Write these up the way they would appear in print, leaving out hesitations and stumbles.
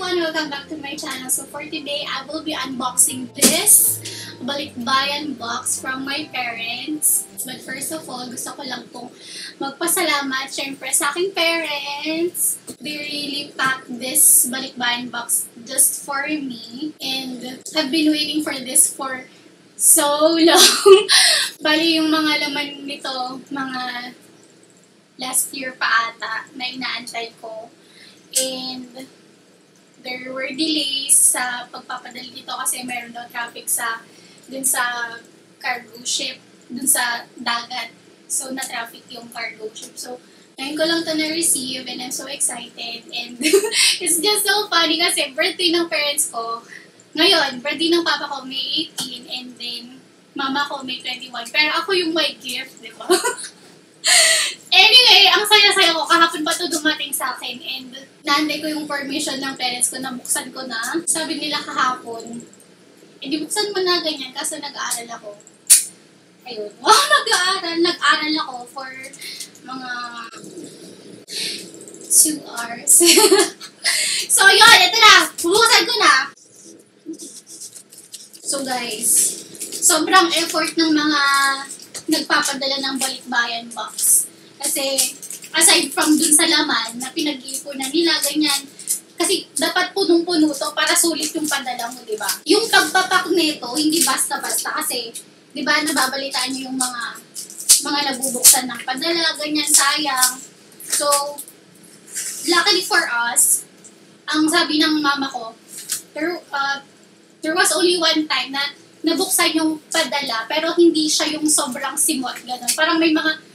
everyone! Welcome back to my channel. So for today, I will be unboxing this balikbayan box from my parents. But first of all, gusto ko lang pong magpasalamat syempre sa aking parents. They really packed this balikbayan box just for me. And I've been waiting for this for so long. Bali yung mga laman nito, mga last year pa ata na inaantay ko. And there were delays sa pagpapadali dito kasi meron daw traffic dun sa cargo ship, dun sa dagat. So, na-traffic yung cargo ship. So, ngayon ko lang to na-receive and I'm so excited. And it's just so funny kasi birthday ng parents ko. Ngayon, birthday ng papa ko May 18 and then mama ko May 21. Pero ako yung may gift, di ba? Anyway, ang saya-saya ko. Kahapon pa ito dumating sa akin and naantay ko yung permission ng parents ko na buksan ko na. Sabi nila kahapon, di buksan mo na ganyan kasi nag-aaral ako. Ayun. Wow, nag-aaral ako for mga 2 hours. So, yun, ito na. Bubuksan ko na. So, guys, sobrang effort ng mga nagpapadala ng balikbayan box. Kasi, aside from dun sa laman na pinag-iipunan nila, ganyan, kasi dapat punong-puno to para sulit yung padala mo, di ba? Yung pagpapak nito, hindi basta-basta kasi, di ba, nababalitaan nyo yung mga nabubuksan ng padala, ganyan, sayang. So, luckily for us, ang sabi ng mama ko, there was only one time na nabuksan yung padala, pero hindi siya yung sobrang simot, gano'n. Parang may mga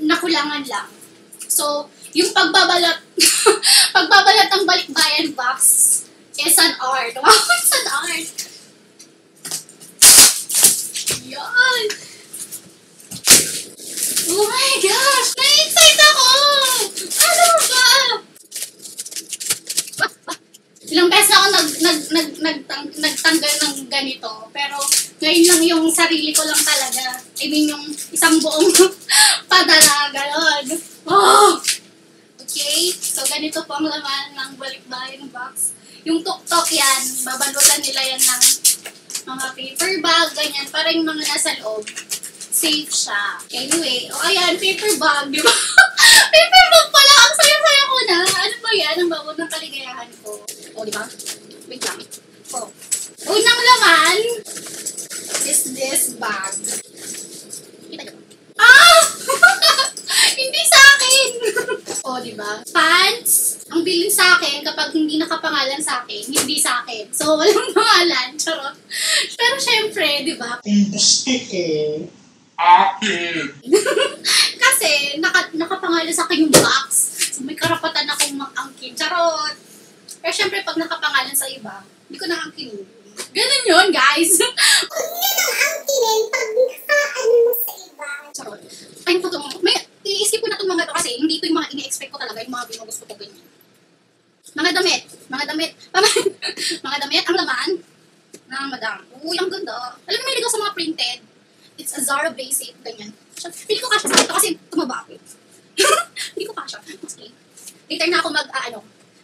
nakulangan lang. So, yung pagbabalat ng balikbayan box is an art. Wow, it's an art! Yan! Oh my gosh! Na-excite ako! Ano ba? Ilang beses na ako nagtanggal ng ganito. Pero ngayon lang yung sarili ko lang talaga. I mean, yung isang buong padala, gano'n. Oh! Okay? So, ganito po ang laman ng balikbayan box. Yung tuk-tok yan, babalutan nila yan ng mga paper bag, ganyan. Para yung mga nasa loob, safe siya. Anyway, ayan, paper bag, di ba? Paper bag pala! Ang saya-saya ko na! Ano ba yan? Ang bago ng kaligayahan ko. O, di ba? Wait lang. O. Unang laman is this bag. Kita nyo. Ah! Hindi sa akin! O, di ba? Pants. Ang bilin sa akin, kapag hindi nakapangalan sa akin, hindi sa akin. So, walang pangalan. Charot. Pero syempre, di ba? Kung gusto ko, akin. Kasi, nakapangalan sa akin yung box. So, may karapatan akong mag-angkin. Charot. Pero syempre, pag nakapangalan sa iba, hindi ko na-angkinin. Ganun yun, guys. Huwag nyo nang angkinin pag nakaano mo sa iba. Charot. Ay, ito, iisip ko na itong mga ito kasi hindi ito yung mga ini-expect ko talaga, yung mga binugusto ko ganyan. Mga damit, ang laman ng madam. Uy, ang ganda. Alam mo, may ligaw sa mga printed. It's a Zara basic, ganyan. Pili ko kasha sa ito kasi tumaba ako. Hindi ko kasha. Okay. Later na ako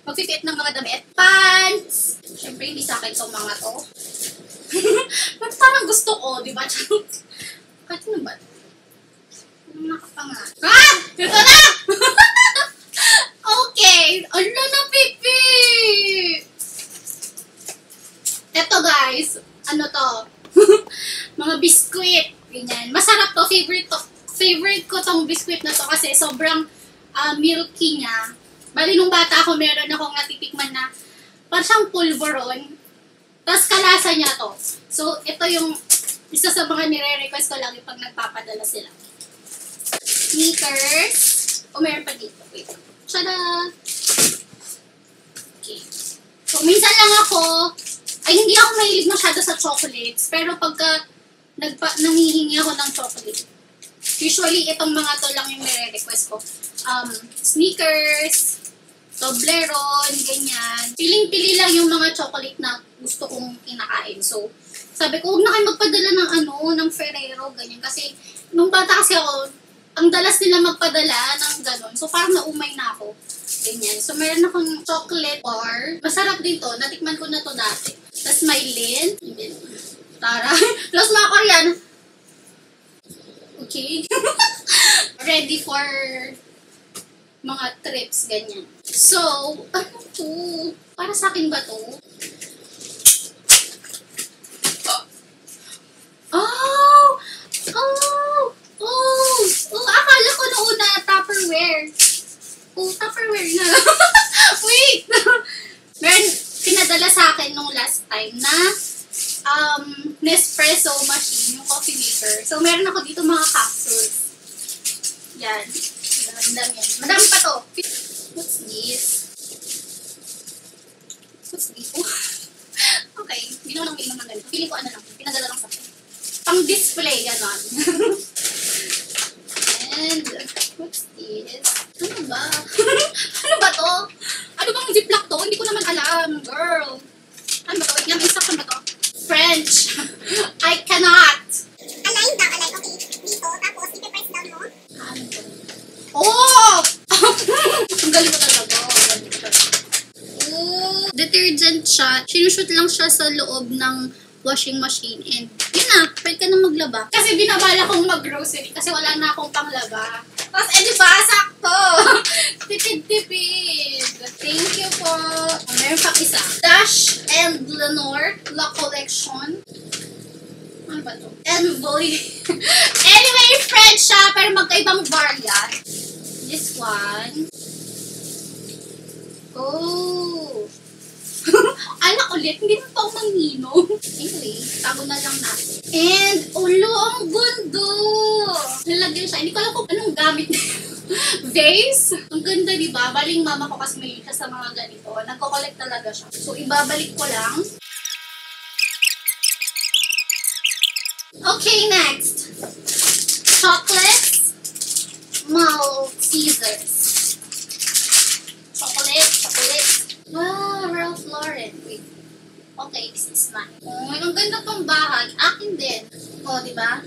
mag-fit ng mga damit. Pants! Siyempre, hindi sa akin itong mga to. But parang gusto ko, di ba? Kahit ano ba? Anong nakapanga? Ah! Ito na! Okay. Ano na, pipi? Eto, guys. Ano to? Mga biskuit. Ganyan. Masarap to. Favorite ko tong biskuit na to kasi sobrang milky niya. Bali, nung bata ako, meron akong natitikman na parang siyang pulveron. Tapos kalasa niya to. So, ito yung isa sa mga nire-request ko lagi pag nagpapadala sila. Sneakers. O, meron pa dito. Wait. Tada! Okay. So, minsan lang hindi ako mahilig masyado sa chocolates. Pero pagka nanghihingi ako ng chocolate, usually itong mga to lang yung nire-request ko. Sneakers, Toblerone, ganyan. Piling-pili lang yung mga chocolate na gusto kong kinakain. So, sabi ko, huwag na kayo magpadala ng Ferrero, ganyan. Kasi, nung bata kasi ako, ang dalas nila magpadala ng gano'n. So, parang naumay na ako. Ganyan. So, meron akong chocolate bar. Masarap din to. Natikman ko na to dati. Tapos may lint. Tara. Plus mga Korean. Okay. Ready for mga trips, ganyan. So, ano to? Para sa akin ba to? Oh! Akala ko noon na Tupperware. Tupperware na. Wait! Meron, pinadala sa akin nung last time na Nespresso machine, yung coffee maker. So, meron ako dito mga capsules. Yan. Madami yan. Madami pa to. What's this? Okay. Hindi naman lang ng ganito. Feeling ko ano lang. Pinadala lang sa akin. Pang display, ganon. And, what's this? Ano ba? Ano ba to? Ano bang ziplock to? Hindi ko naman alam, girl. Ano ba to? Wait lang, instruction ba to? French. I cannot. Align daw, align. Okay. Dito, tapos ipe-press down mo. Ano to? Oh! Ang galing mo talaga. Oh, detergent siya. Sinushoot lang siya sa loob ng washing machine and yun na, pwede ka na maglaba. Kasi binabala kong mag-grocery kasi wala na akong panglaba. Tapos, diba, sakto. Tipid-tipid. Thank you po. Meron pa isa. Dash and Lenore La Collection. Ano ba to? Envoy. Anyway, French siya, pero magkaibang variant. This one. Oh. Anak ulit, hindi na pa ako manginom. Anyway, tago na lang natin. And, ulo, ang gundo! Nalagyan siya. Hindi ko alam kung anong gamit na vase. Ang ganda, diba? Baling mama ko kasi may siya sa mga ganito. Nagko-collect talaga siya. So, ibabalik ko lang. Okay, next. Chocolates. Maltesers. Chocolate. Wow, Ralph Lauren. Wait. Okay, this is mine. Oh, ang ganda pang bahag. Akin din. Oh, di ba?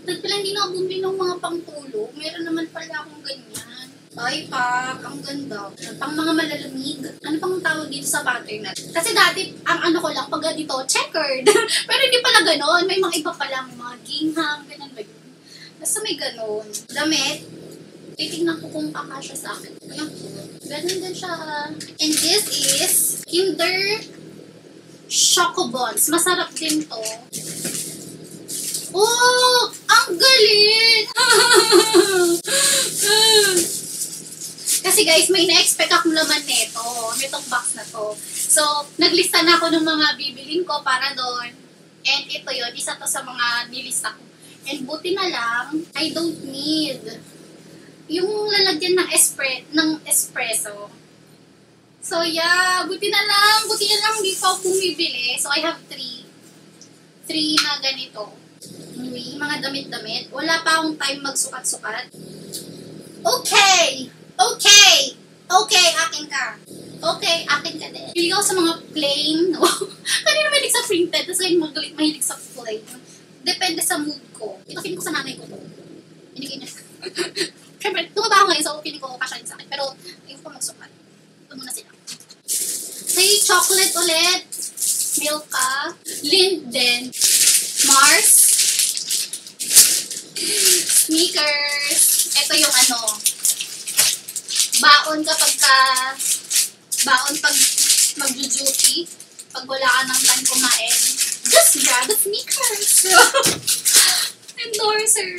Dahil pala hindi na ako bumili ng mga pangtulog. Meron naman pala akong ganyan. Ay, pak. Ang ganda. Pang mga malalamig. Ano pang tawag dito sa pattern natin? Kasi dati, ang ano ko lang, pag dito, checkered. Pero hindi pala ganon. May mga iba palang mga gingham. Ganun ba yun? Basta may ganon. Damit. Titignan ko kung kakasya sa akin. Ayan po. Ganun din siya. And this is Kinder Chocobons. Masarap din to. Oh! Ang galing! Kasi guys, may na-expect akong laman nito. Nitong box na to. So, naglista na ako ng mga bibilin ko para doon. And ito yun. Isa to sa mga nilista ko. And buti na lang, I don't need yung lalagyan ng espresso. So, yeah. Buti na lang hindi pa ako bumibili. So, I have 3 na ganito. Anyway, mga damit-damit. Wala pa akong time magsukat-sukat. Okay, akin ka. Okay, akin ka din. Pili ako sa mga plain. Kanina mahilig sa printed, tapos ngayon mahilig sa plain. Depende sa mood ko. Ito, feeling ko sa nanay ko to. Binigay niya. Siyempre, tumaba ako ngayon, so feeling ko kasya din sa akin. Pero, ayun ko magsukat. Ito muna sila. May chocolate ulit. Milka. Linden. Mars. Sneakers. Ito yung ano. Baon pag mag-duty. Pag wala ka ng time kumain. Just grab the sneakers. Endorser.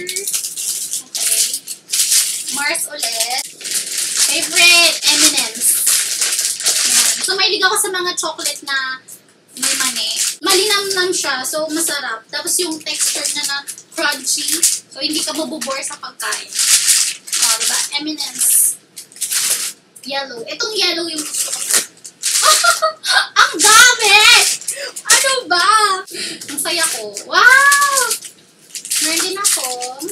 Okay. Mars ulit. Favorite M&M's. So, mahilig ako sa mga chocolate na may mani. Malinamnam siya, so masarap. Tapos yung texture niya na crunchy. So, hindi ka mabubore sa pagkain. O, diba? M&M's. Yellow. Itong yellow yung gusto ko. Ang dami! Ano ba? Ang saya ko. Wow! Meron din akong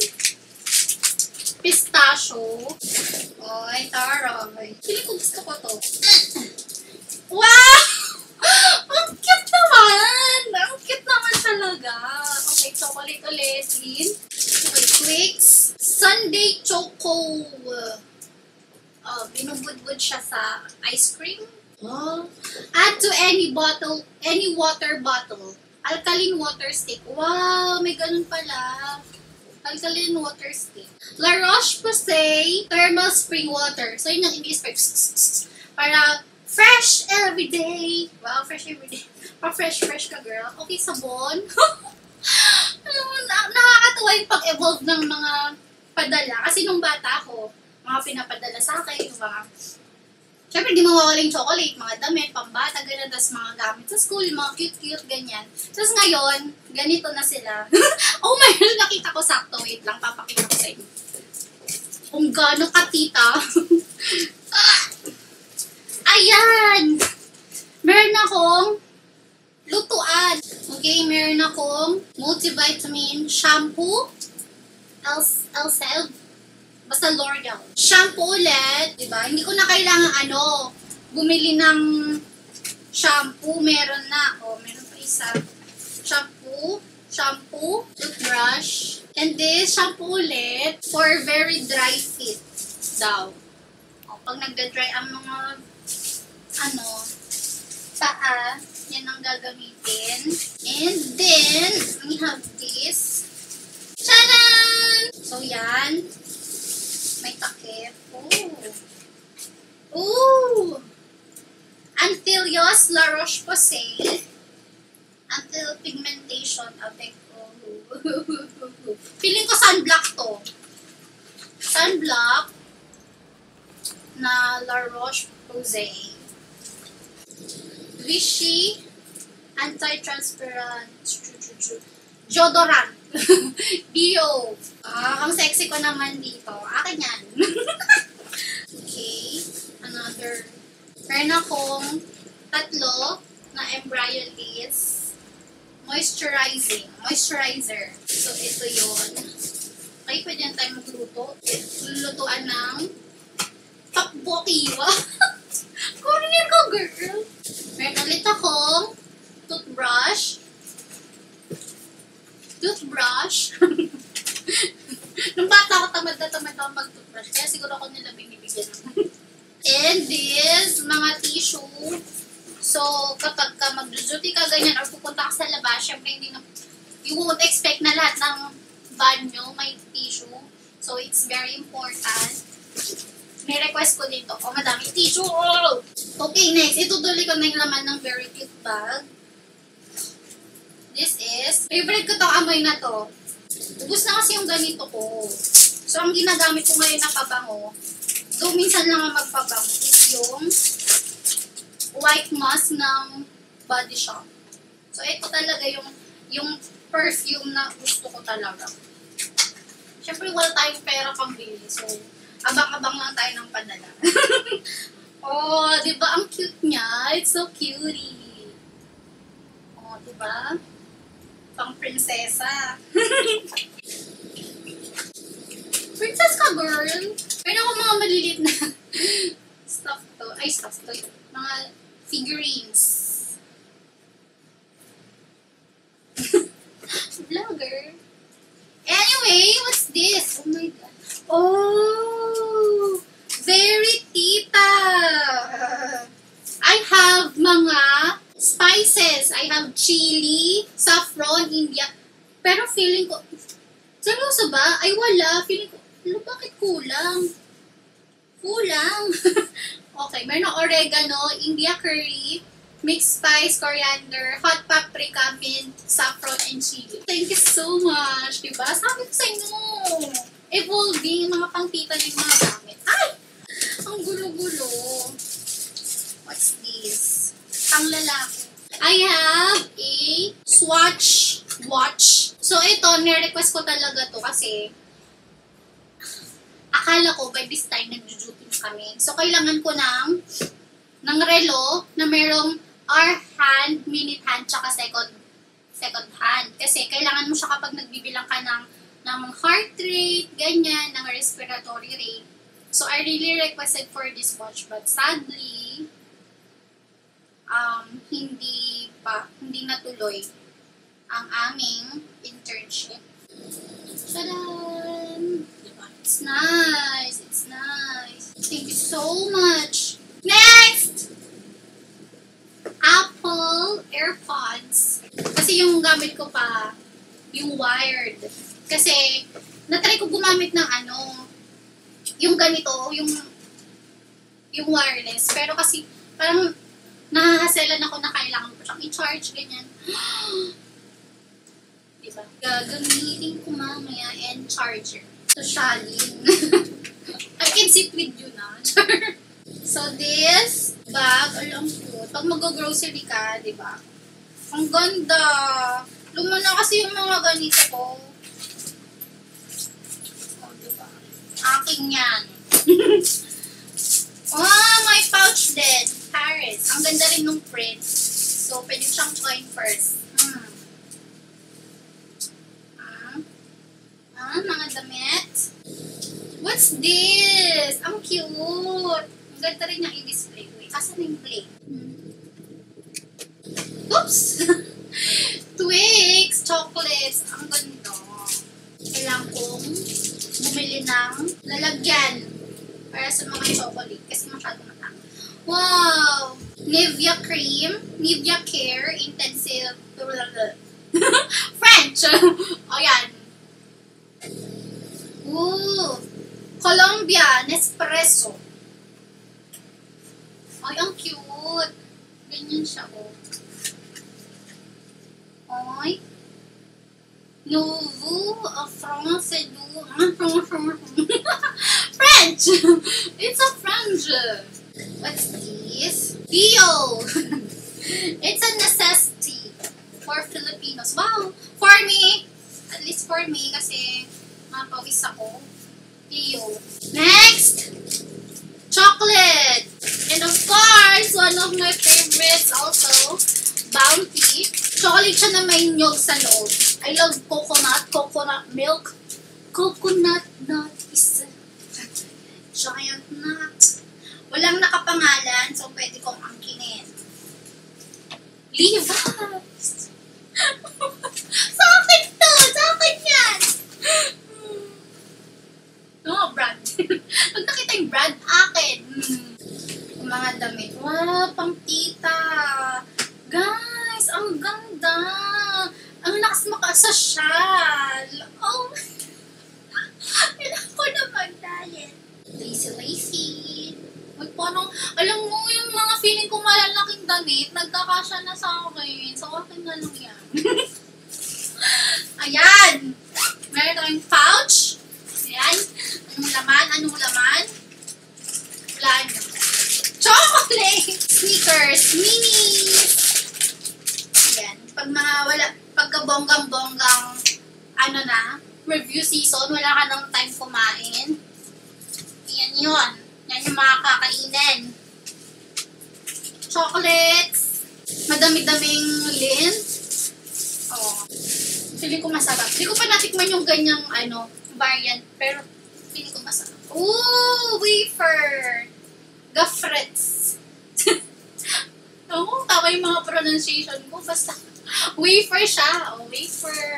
pistachio. Oy, taray. Feeling ko gusto ko to. Wow! Ang cute naman! Ang cute naman talaga. Okay, chocolate ulit. Okay, Twix. Sunday Choco. Binubudbud siya sa ice cream. Oh. Add to any water bottle. Alkaline water stick. Wow, may ganun pala. Alkaline water stick. La Roche-Posay thermal spring water. So, yun yung i-spray. Para fresh everyday. Wow, fresh everyday. Pa-fresh ka, girl. Okay, sabon. Nakakatuwa yung pag-evolve ng mga padala. Kasi nung bata ako, mga pinapadala sa akin, yung mga, syempre di mawawaling chocolate, mga damit, pambata, ganyan, tapos mga gamit sa school, mga cute-cute, ganyan. Tapos ngayon, ganito na sila. Oh my God, nakita ko sakto. Wait lang, papakita ko sa inyo. Kung gano'ng katita. Ayan! Meron akong lutuan. Okay, meron akong multivitamin shampoo. Elseve. Basta L'Oreal. Shampoo ulit. Diba? Hindi ko na kailangan bumili ng shampoo. Meron na. Oh, meron pa isa. Shampoo, toothbrush. And this shampoo ulit for very dry feet daw. O, pag nagda-dry ang mga paa, yan ang gagamitin. And then, we have this. Tadaan! So, yan. May takip. Ooh! Anthelios La Roche-Posay. Anti-pigmentation avec. Feeling ko sunblock to. Sunblock na La Roche-Posay. Vichy anti-transparent deodorant. Bio. Ang sexy ko naman dito. Akin yan. Okay. Another. Meron akong 3 na Embryolase moisturizer. So, ito yun. Okay, pwede yan tayo magluto. Lulutuan ng takbo-kiwa. Korean ko, girl. Meron ulit akong toothbrush. Nung bata ako, tamad ako mag-toothbrush. Kaya siguro ako nila binibigyan. And this, mga tissue. So, kapag ka mag-duty ka ganyan or pupunta ka sa labas, syempre you won't expect na lahat ng banyo may tissue. So, it's very important. May request ko dito. Oh, madami tissue. Oh! Okay, next. Itutuloy ko na yung laman ng very cute bag. This is, favorite ko tong amoy na to. Ubus na kasi yung ganito ko. So, ang ginagamit ko ngayon na pabango, so, minsan lang ang magpabango, is yung white mask ng Body Shop. So, ito talaga yung perfume na gusto ko talaga. Siyempre, wala tayong pera pang bili. So, abang-abang lang tayo ng padala. Oh, di ba? Ang cute niya. It's so cutie. Oh, di ba? Pang prinsesa. Princess ka, girl. Meron ako mga maliliit na stuff to. Ay, stuff to. Mga figurines. Vlogger. Anyway, what's this? Oh my God. Oh! Very tita! I have mga spices. I have chili, saffron, India. Pero feeling ko, seryoso ba? Ay, wala. Feeling ko, bakit kulang? Okay, meron oregano, India curry, mixed spice, coriander, hot paprika, mint, saffron, and chili. Thank you so much, diba? Sabi ko sa inyo, evolving, mga pangtita ng mga gamit. Ay! Ang gulo-gulo. What's this? Pang lalaki. I have a Swatch watch. So, ito, nirequest ko talaga to kasi akala ko by this time nag-duty kami. So, kailangan ko ng relo na merong hour hand, minute hand, tsaka second hand. Kasi kailangan mo siya kapag nagbibilang ka ng heart rate, ganyan, ng respiratory rate. So, I really requested for this watch, but sadly, hindi natuloy ang aming internship. Tadaan! It's nice. Thank you so much Next! Apple AirPods. Kasi yung gamit ko pa, yung wired. Kasi, natry ko gumamit ng yung ganito, yung wireless. Pero kasi, parang, nahahaselan ako na kailangan ko siyang i-charge, ganyan. Diba? Gagamitin ko mamaya and charger. So, Shalin. I can sit with you na. So, this bag, alam ko, pag mag-grocery ka, diba? Ang ganda. Luma na kasi yung mga ganito ko. Oh, diba? Aking yan. Oh, may pouch din. Paris. Ang ganda rin nung print. So, pwede siyang join first. Mga damit. What's this? Ang cute. Ang ganda rin niyang i-display. Wait, asan na yung plate? Oops! Twix! Chocolates! Ang ganda. Kailangan kong bumili ng lalagyan para sa mga chocolate kasi masyado matang. Wow! Nivea Cream. Nivea Care Intensive. French! O yan. Ooh! Colombia Nespresso. Ay, ang cute. Ganyan siya, oh. Ay. Nouveau France du... French! It's a French. What's this? Bio! It's a necessity for Filipinos. Wow! For me, at least for me, kasi mapawis ako. Bio. Next! Chocolate! And of course, one of my favorites also, Bounty. Chocolate siya na may nyog sa loob. I love coconut milk. Coconut nut is a giant nut. Walang nakapangalan, so pwede kong angkinin. Levi's! Sa akin to! Sa akin yan! No, brand. Pag nakita yung brand, akin. Yung mga damit. Wow, pang tita. Guys, ang ganda. Ang lakas makasasyal. Oh. Kailangan ko na mag-diet. Lazy. Wait, parang, alam mo, yung mga feeling ko malalaking damit, nagkakasya na sa akin. So, akin na lang yan. Ayan. Meron tayong pouch. Ayan. Anong laman? Wala nyo. Chocolate! Sneakers! Minis! Ayan. Pagka bonggang-bonggang, review season, wala ka ng time kumain. Ayan yun. Yan yung mga kakainin. Chocolates. Madami-daming lint. Oh. Feeling ko masarap. Hindi ko pa natikman yung ganyang, variant. Pero, feeling ko masarap. Ooh! Wafer! Gafrets. Oo, tama yung mga pronunciation ko. Basta, wafer siya. Oh, wafer.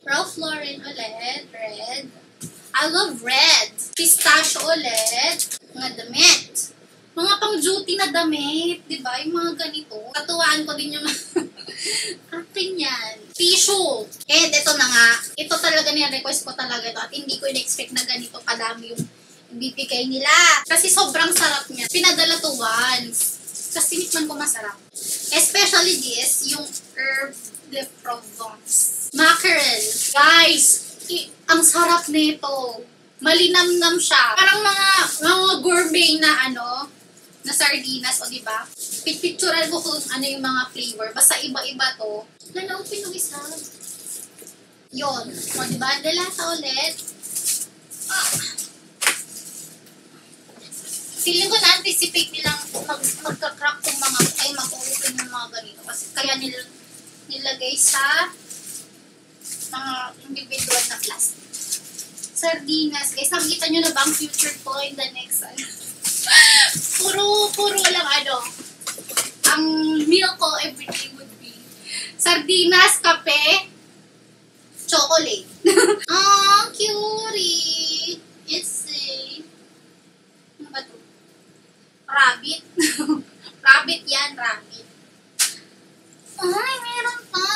Ralph Lauren ulit. Red. I love red. Pistachio ulit. Mga damit. Mga pang-duty na damit. Diba? Yung mga ganito. Katuwaan ko din yung akin yan. Tissue. And ito na nga. Ito talaga niya-request ko talaga ito. At hindi ko in-expect na ganito kadami yung bibigay nila. Kasi sobrang sarap niya. Pinadala to once. Kasi tinikman ko masarap. Especially this, yung herb de Provence. Mackerel. Guys, ang sarap nito. Malinamnam siya. Parang mga gourmet na na sardinas, o diba? Picturean ko kung ano yung mga flavor. Basta iba-iba to. Na-open yung isa. Yun. O diba? Delata ulit. Feeling ko na-anticipate nilang magka-crack yung mag-open yung mga ganito. Kasi kaya nilagay sa mga individual na plastic. Sardinas. Guys, nakikita nyo na ba ang future ko in the next puro lang ang meal ko everyday would be sardinas, kape, chocolate. Cutie! It's a... ano ba ito? Rabbit. Rabbit yan, rabbit. Ay, meron pa.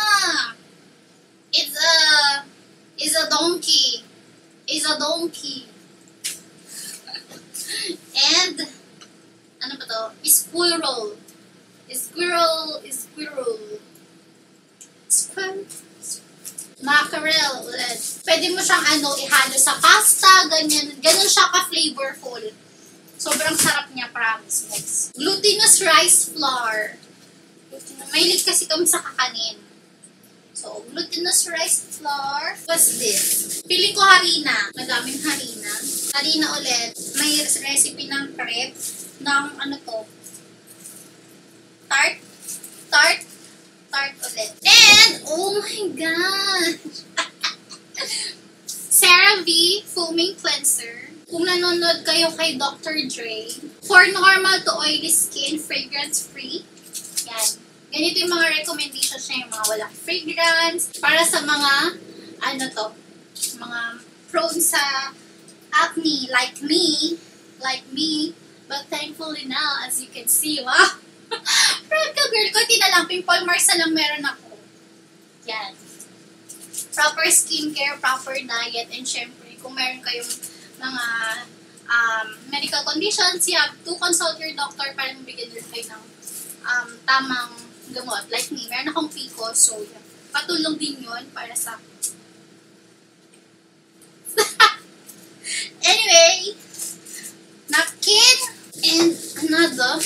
It's a donkey. It's a donkey. And, ano ba to? Squirrel. Squirrel. Mackerel ulit. Pwede mo siyang ihalo sa pasta, ganyan. Ganun siya ka-flavorful. Sobrang sarap niya, promise, guys. Glutinous rice flour. Mahilig kasi kami sa kakanin. So, glutinous rice flour. What's this? Piling ko harina. Madaming harina. Harina ulit. May recipe ng crepe. Ng Tart ulit. And, oh my gosh! CeraVe Foaming Cleanser. Kung nanonood kayo kay Dr. Dre, for normal to oily skin, fragrance-free. Yan. Ganito yung mga recommendations niya, yung mga walang fragrance. Para sa mga, mga prone sa acne, like me. But thankfully now, as you can see, wow! Proud ka, girl. Kunti na lang, pimple marks na lang meron ako. Yan. Proper skincare, proper diet, and syempre, kung meron kayong mga medical conditions, you have to consult your doctor para mabigyan nila kayo ng tamang gamot. Like me, meron akong PCOS, so yeah. Patulong din yun para sa... Anyway, napkin, and another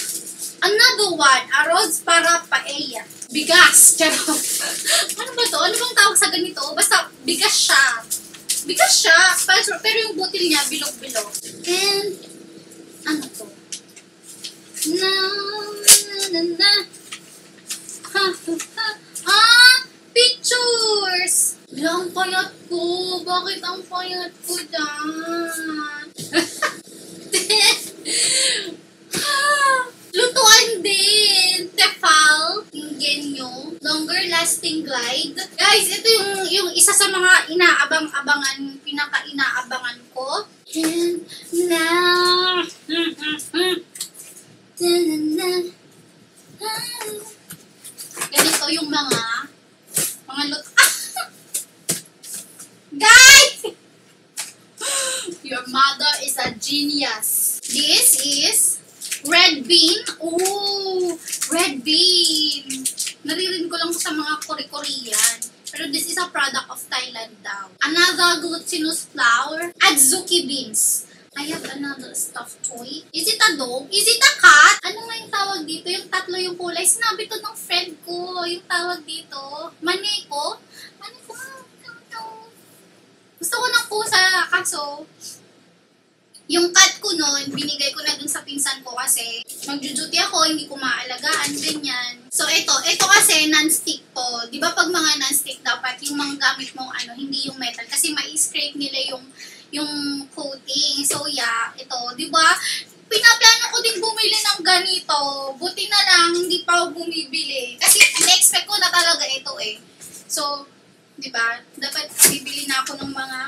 one, arroz para paella. Bigas, charot. Ano ba to? Ano bang tawag sa ganito? Basta, bigas siya. Pero yung butil niya, bilog-bilog. And, ano to? Pictures! Ang payat ko. Bakit ang payat ko dyan? Lutuan din. Tefal. Ingenyo. Longer lasting glide. Guys, ito yung isa sa mga pinaka-inaabangan ko. And now, ganito yung mga Guys! Your mother is a genius. This is red bean. Oh, red bean. Naririnig ko lang sa mga Korean. Pero this is a product of Thailand daw. Another glutinous flour. Adzuki beans. I have another stuffed toy. Is it a dog? Is it a cat? Ano nga yung tawag dito? Yung tatlo yung kulay. Sinabi to ng friend ko. Yung tawag dito. Maneko. Gusto ko ng pusa. Kaso, yung cat ko noon, binigay ko na dun sa pinsan ko kasi magjujuti ako, hindi ko maalagaan, ganyan. So, ito kasi non-stick to. Di ba pag mga non-stick, dapat yung mga gamit mong hindi yung metal. Kasi ma-scrape nila yung coating. So, yeah, ito, di ba? Pinaplano ko din bumili ng ganito. Buti na lang, hindi pa ako bumibili. Kasi, in-expect ko na talaga ito eh. So, di ba? Dapat bibili na ako ng mga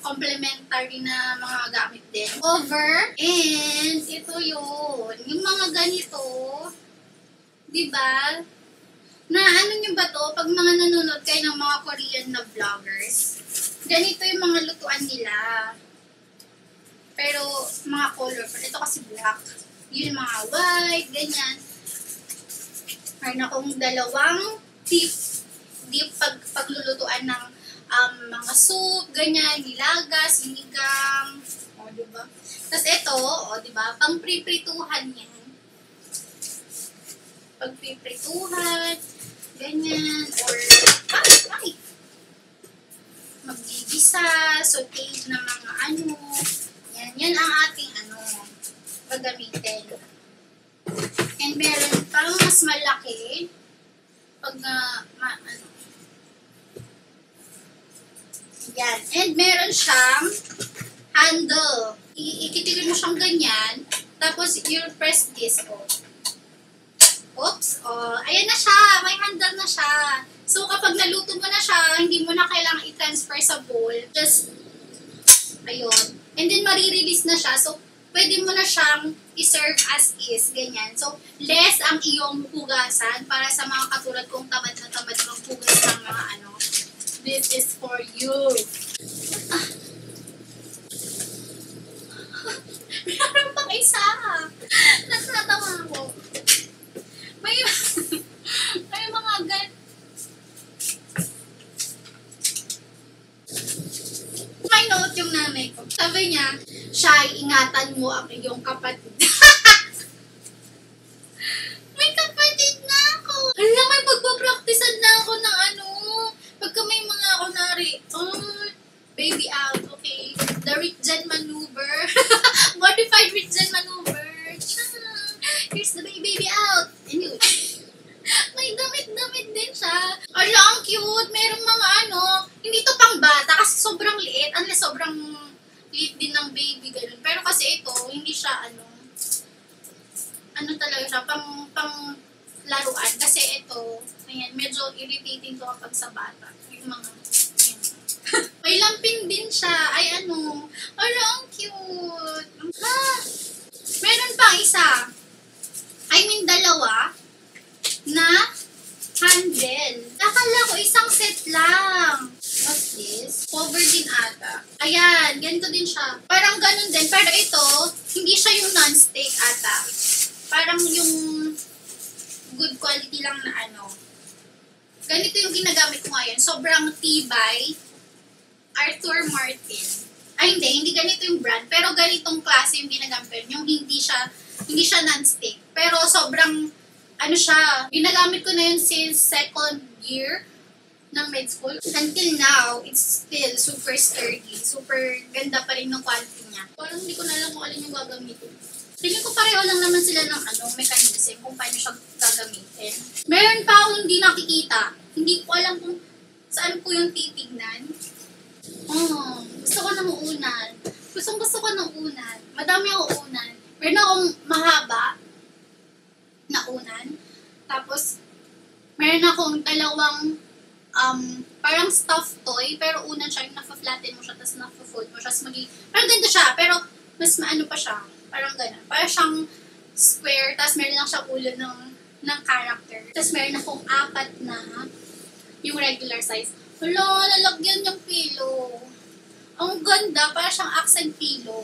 complementary na mga gamit din. Over. And, ito yun. Yung mga ganito, diba? Na ano nyo ba to? Pag mga nanonood kayo ng mga Korean na vloggers, ganito yung mga lutuan nila. Pero, mga colorful. Ito kasi black. Yun mga white, ganyan. Mayroon akong dalawang deep paglulutuan ng mga soup, ganyan, nilaga, sinigang, o, diba? Tapos ito, o, diba, pang priprituhan yan. Pag priprituhan, ganyan, or, maggigisa, sauteed na mga yan ang ating, gagamitin. And meron pang mas malaki, pag yan. And meron siyang handle. Ikitigil mo siyang ganyan. Tapos, you press this. Oops. Ayan na siya. May handle na siya. So, kapag naluto mo na siya, hindi mo na kailangan i-transfer sa bowl. Just, ayun. And then, marirelease na siya. So, pwede mo na siyang i-serve as is, ganyan. So, less ang iyong hugasan para sa mga katulad kong tamad na tamad maghugas ng mga ano. This is for you. Meron pang isa. Natawa ako. May mga may note yung nanay ko. Sabi niya, Shy, ingatan mo ang iyong kapatid. May kapatid na ako. Hala, may pagpapraktisan na ako ng ano. Pagka may mga kunwari, baby out, okay. The Ritzen maneuver. Modified Ritzen maneuver. Here's the baby out. Anyway. May damit-damit din siya. Ala, ang cute. Merong mga ano, hindi to pang bata kasi sobrang liit. Unless sobrang liit din ng baby, ganun. Pero kasi ito, hindi siya ano talaga siya, pang laruan. Kasi ito, ayan, medyo irritating to kapag sa bata. Yung mga, ayan. May lampin din siya. Ay, ano. Ala, ang cute. Meron pang isa. I mean, dalawa na handle. Nakala ko isang set lang. What's this? Cover din ata. Ayan, ganito din siya. Parang ganun din. Pero ito, hindi siya yung non-stick ata. Parang yung good quality lang na ano. Ganito yung ginagamit ko ngayon. Sobrang tibay. Arthur Martin. Ay, hindi ganito yung brand. Pero ganitong klase yung ginagamit ko. Yung hindi siya non-stick. Pero sobrang ano siya, ginagamit ko na yun since second year ng med school. Until now, it's still super sturdy. Super ganda pa rin ng quality niya. Parang hindi ko na alam kung alin yung gagamitin. Tingin ko pareho lang naman sila ng mechanism kung paano siya gagamitin. Meron pa akong hindi nakikita. Hindi ko alam kung saan ko yung titignan. Gusto ko ng unan. Gusto ko ng unan. Madami akong unan. Meron akong mahaba na unan. Tapos, meron akong dalawang parang stuffed toy, pero unan siya, yung nafa-flatten mo siya, tapos nafa-fold mo siya, parang ganda siya, pero mas maano pa siya, parang gano'n. Parang siyang square, tapos meron lang siya ulo ng character. Tapos meron akong 4 na yung regular size. Wala, lalagyan yung pillow. Ang ganda, parang siyang accent pillow.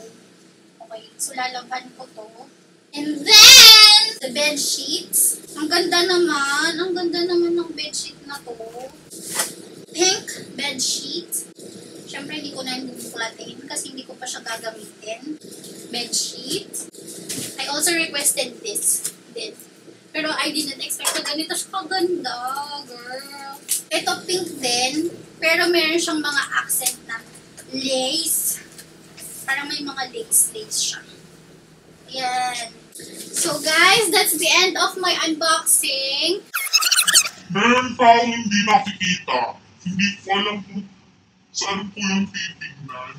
Okay, so lalaban ko to. And then, the bed sheets. Ang ganda naman ng bed sheet na to. Pink bed sheet. Siyempre, hindi ko na bubukulatin kasi hindi ko pa siya gagamitin. Bed sheet. I also requested this. Pero I didn't expect na ganito siya kaganda, girl. Ito pink din, pero meron siyang mga accent na lace. Parang may mga lace siya. Ayan. So guys, that's the end of my unboxing. Meron pa akong hindi nakikita. Hindi ko alam kung saan ko yung titignan.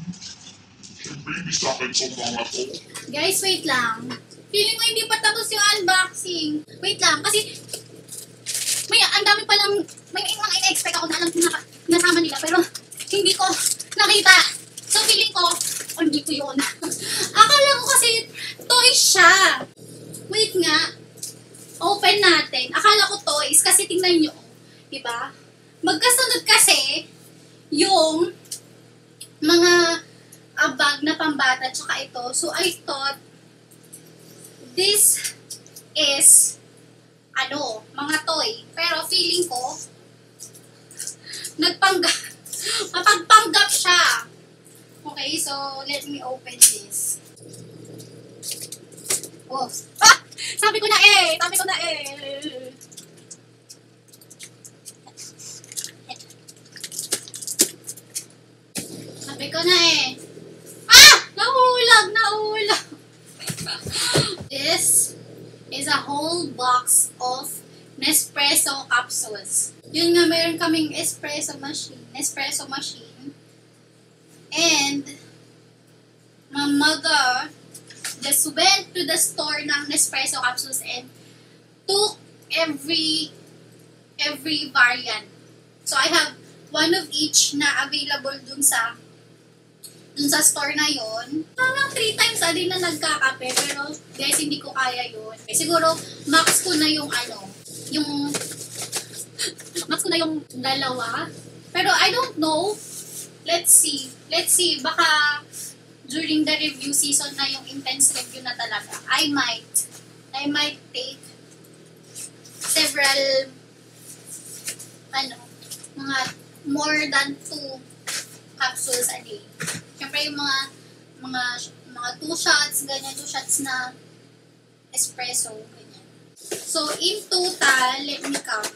Siyempre, hindi sa akin itong mga to. Guys, wait lang. Feeling ko hindi pa tapos yung unboxing. Wait lang, kasi ang dami pa lang, may mga ina-expect ako na alam ko nasama nila, pero hindi ko nakita. So feeling ko, hindi ko yun. Akala ko kasi toys siya. Wait nga. Open natin. Akala ko toys kasi tingnan nyo. Diba? Magkasunod kasi yung mga bag na pambata tsaka ito. So I thought this is mga toy. Pero feeling ko mapagpanggap siya. Okay, so let me open this. Oh. Sabi ko na eh. Nahulog. This is a whole box of Nespresso capsules. Yun nga, meron kaming Nespresso machine. And my mother just went to the store ng Nespresso capsules and took every variant. So I have one of each na available dun sa dun sa store na yon. Parang 3 times a day na nagkakape, pero guys, hindi ko kaya yun. Siguro, max ko na yung max ko na yung 2. Pero I don't know. Let's see. Baka during the review season na yung intense review na talaga. I might take several, mga more than 2 capsules a day. Siyempre yung mga 2 shots, ganyan, 2 shots na espresso, ganyan. So, in total, let me count.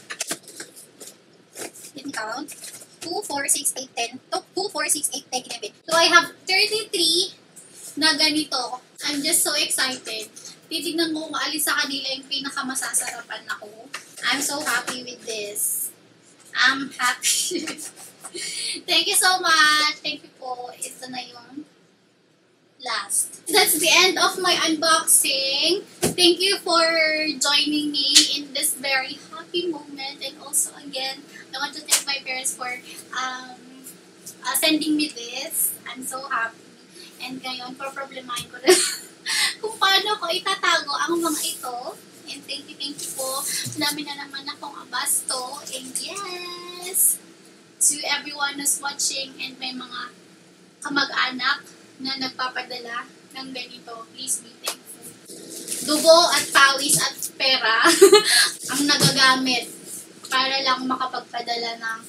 2, 4, 6, 8, 10. 2, 4, 6, 8, 10, 11. So, I have 33 na ganito. I'm just so excited. Titignan ko kung alin sa kanila yung pinakamasasarapan ako. I'm so happy with this. I'm happy. Thank you so much. Thank you po. Ito na yung last. That's the end of my unboxing. Thank you for joining me in this very happy moment. And also, again, I want to thank my parents for sending me this. I'm so happy. And ngayon, problemahin ko na kung paano ko itatago ang mga ito. And thank you po. Dami na naman akong abasto. And yes, to everyone who's watching and may mga kamag-anak na nagpapadala ng ganito, please be thankful. Dugo at pawis at pera ang nagagamit para lang makapagpadala ng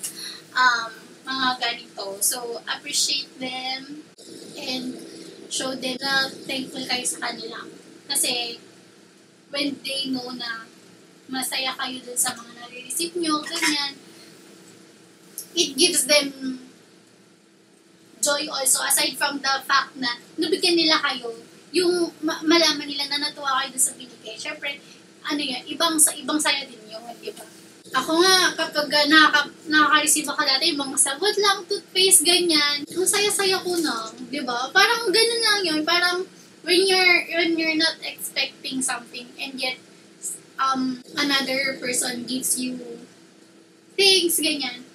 mga ganito. So, appreciate them and show them na thankful kayo sa kanila. Kasi, when they know na masaya kayo dun sa mga nare-receive nyo, ganyan, it gives them joy also, aside from the fact na nabigyan nila kayo, yung malaman nila na natuwa kayo dun sa binigay. Siyempre, ibang saya din yun, di ba? Ako nga, kapag nakaka-receive ako dati, yung mga sabot lang, toothpaste, ganyan, ang saya-saya ko na, di ba? Parang ganun lang yun, parang when you're not expecting something and yet another person gives you things, ganyan,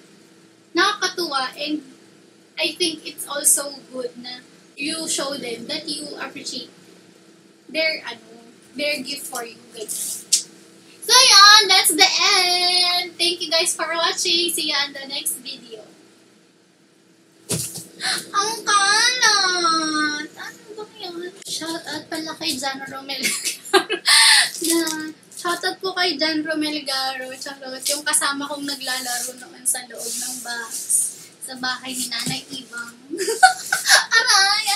nakakatuwa, and I think it's also good na you show them that you appreciate their gift for you, ganyan. So, yan, that's the end. Thank you guys for watching. See you on the next video. Ang kalat! Ano ba yan? Shoutout pala kay Jan Romel Garo. Shoutout po kay Jan Romel Garo. Charot. Yung kasama kong naglalaro noon sa loob ng box. Sa bahay ni Nanay Ibang. Aray!